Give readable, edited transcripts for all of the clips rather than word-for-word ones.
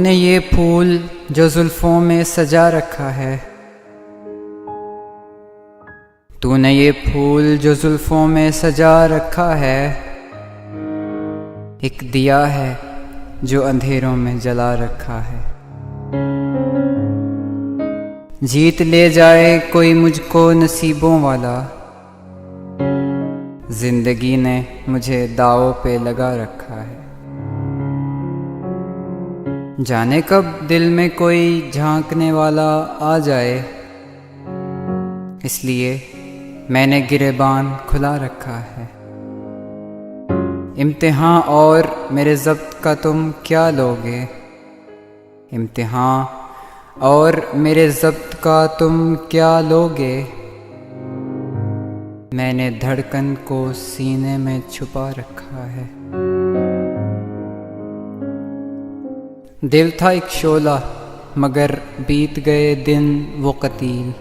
तूने ये फूल जो जुल्फों में सजा रखा है, तूने ये फूल जो जुल्फों में सजा रखा है, एक दिया है जो अंधेरों में जला रखा है। जीत ले जाए कोई मुझको नसीबों वाला, जिंदगी ने मुझे दांव पे लगा रखा है। जाने कब दिल में कोई झांकने वाला आ जाए, इसलिए मैंने गिरेबान खुला रखा है। इम्तिहान और मेरे ज़ब्त का तुम क्या लोगे, इम्तिहान और मेरे ज़ब्त का तुम क्या लोगे। मैंने धड़कन को सीने में छुपा रखा है। दिल था एक शोला मगर बीत गए दिन वो कतील।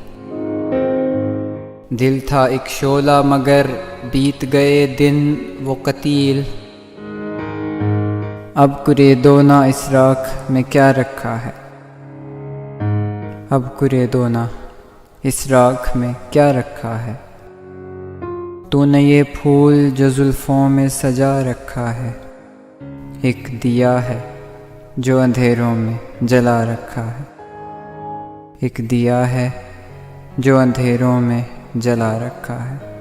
दिल था एक शोला मगर बीत गए दिन वो कतील। अब कुरेदोना इस राख में क्या रखा है, अब कुरेदोना इस राख में क्या रखा है। तूने ये फूल जो जुल्फों में सजा रखा है, एक दिया है जो अंधेरों में जला रखा है। एक दिया है जो अंधेरों में जला रखा है।